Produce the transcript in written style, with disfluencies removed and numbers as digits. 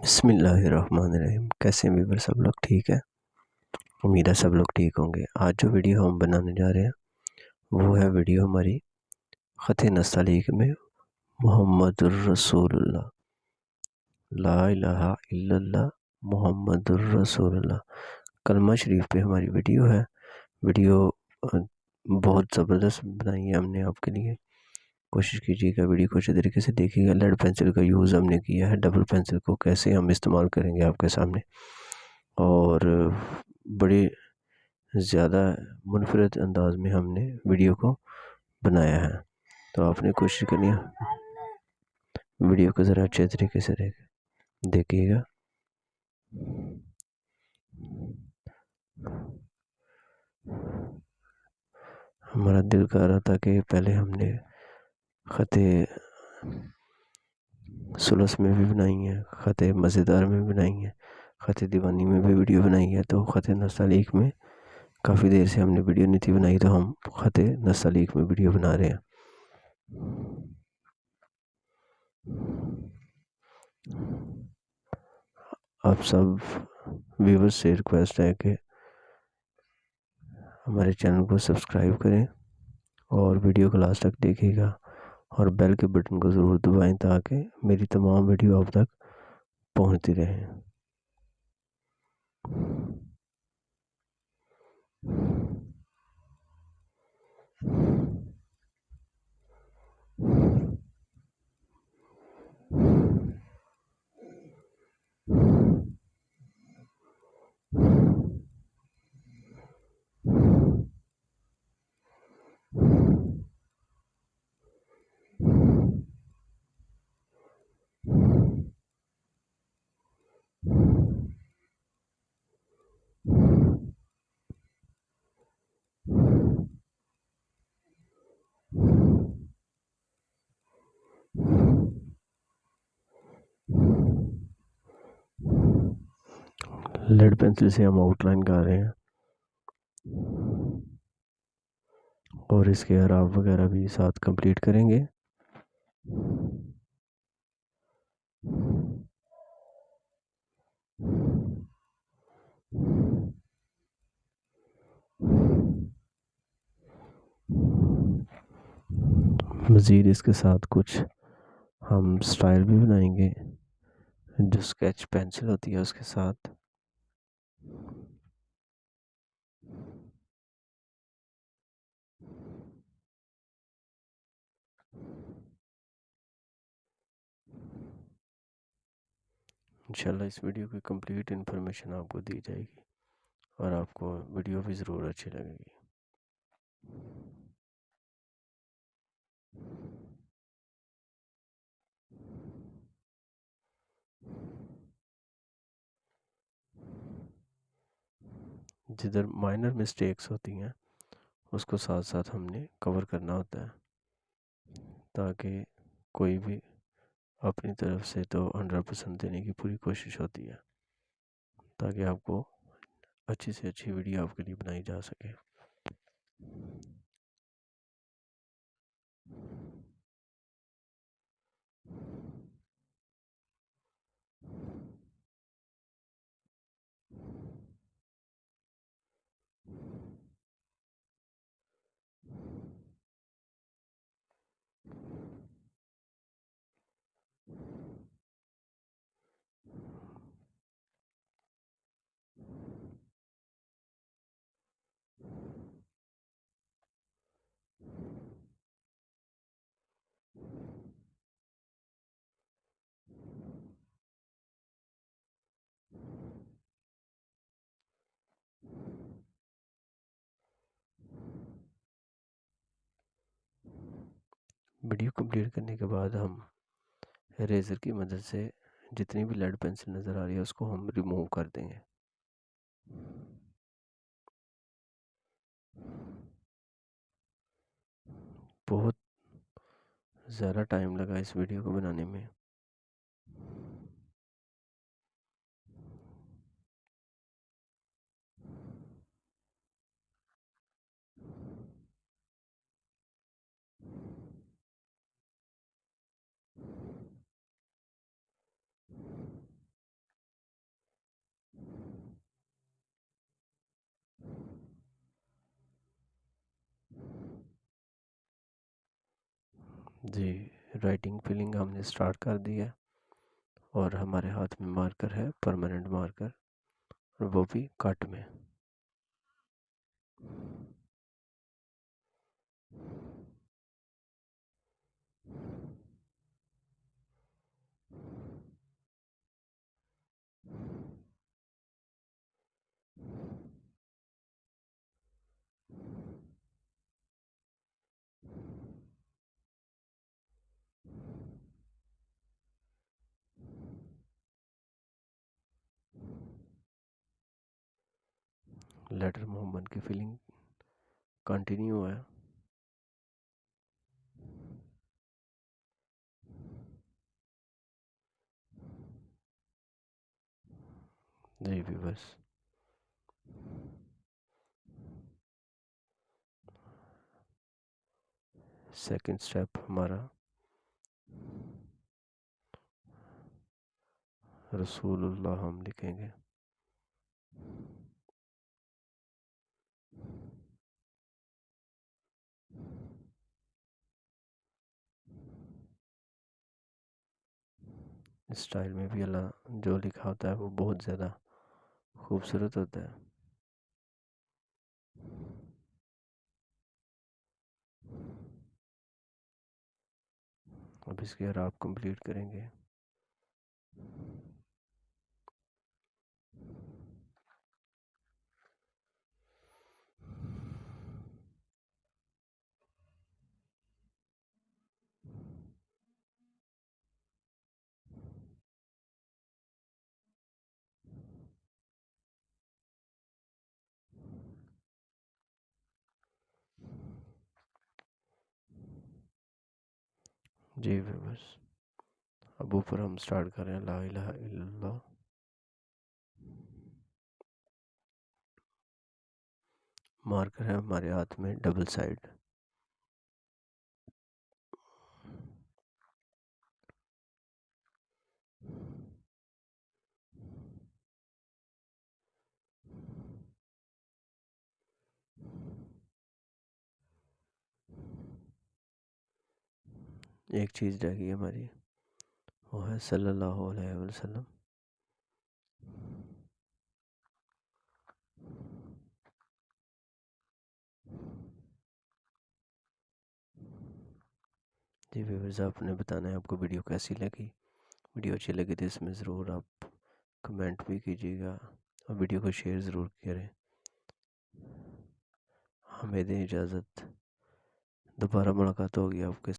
बिस्मिल्लाहिर्रहमानिर्रहीम। कैसे हैं व्यूअर? सब लोग ठीक है? उम्मीद है सब लोग ठीक होंगे। आज जो वीडियो हम बनाने जा रहे हैं वो है वीडियो हमारी ख़त नस्तलीक़ में मुहम्मदुर रसूलुल्लाह, ला इलाहा इल्लल्लाह मुहम्मदुर रसूलुल्लाह कलमा शरीफ पे हमारी वीडियो है। वीडियो बहुत ज़बरदस्त बनाई है हमने आपके लिए। कोशिश कीजिएगा वीडियो को अच्छे तरीके से देखिएगा। लेड पेंसिल का यूज़ हमने किया है। डबल पेंसिल को कैसे हम इस्तेमाल करेंगे आपके सामने, और बड़ी ज़्यादा मुनफरद अंदाज में हमने वीडियो को बनाया है। तो आपने कोशिश करनी है वीडियो को ज़रा अच्छे तरीके से देखिएगा। हमारा दिल कर रहा था कि पहले हमने ख़त सुलस में भी बनाई है, ख़त मज़ेदार में भी बनाई है, ख़त दीवानी में भी वीडियो बनाई है। तो ख़त नस्तलीक़ में काफ़ी देर से हमने वीडियो नहीं थी बनाई, तो हम ख़त नस्तलीक़ में वीडियो बना रहे हैं। आप सब व्यूअर्स से रिक्वेस्ट है कि हमारे चैनल को सब्सक्राइब करें और वीडियो को लास्ट तक देखिएगा, और बेल के बटन को ज़रूर दबाएं ताकि मेरी तमाम वीडियो आप तक पहुंचती रहें। लेड पेंसिल से हम आउटलाइन कर रहे हैं, और इसके अराब वगैरह भी साथ कंप्लीट करेंगे। मज़ीद इसके साथ कुछ हम स्टाइल भी बनाएंगे, जो स्केच पेंसिल होती है उसके साथ। इंशाल्लाह इस वीडियो की कंप्लीट इन्फॉर्मेशन आपको दी जाएगी और आपको वीडियो भी ज़रूर अच्छी लगेगी। जिधर माइनर मिस्टेक्स होती हैं उसको साथ साथ हमने कवर करना होता है, ताकि कोई भी अपनी तरफ से तो 100% देने की पूरी कोशिश होती है, ताकि आपको अच्छी से अच्छी वीडियो आपके लिए बनाई जा सके। वीडियो कंप्लीट करने के बाद हम इरेज़र की मदद से जितनी भी लेड पेंसिल नज़र आ रही है उसको हम रिमूव कर देंगे। बहुत ज़्यादा टाइम लगा इस वीडियो को बनाने में। जी, राइटिंग फिलिंग हमने स्टार्ट कर दी है और हमारे हाथ में मार्कर है, परमानेंट मार्कर, और वो भी कट में। लेटर मोहम्मद की फिलिंग कंटिन्यू है। जी व्यूअर्स, सेकंड स्टेप हमारा रसूलुल्लाह हम लिखेंगे। स्टाइल में भी अल्लाह जो लिखा होता है वो बहुत ज़्यादा खूबसूरत होता है। अब इसके आप कंप्लीट करेंगे। जी व्यूअर्स, अब ऊपर हम स्टार्ट कर रहे हैं ला इलाहा इल्लल्लाह। मार्कर है हमारे हाथ में डबल साइड। एक चीज़ रह गई हमारी, वो है सल्लल्लाहु अलैहि वसल्लम। जी व्यूअर्स, आपने बताना है आपको वीडियो कैसी लगी। वीडियो अच्छी लगी तो इसमें ज़रूर आप कमेंट भी कीजिएगा और वीडियो को शेयर ज़रूर करें। हमें दें इजाज़त, दोबारा मुलाकात होगी आपके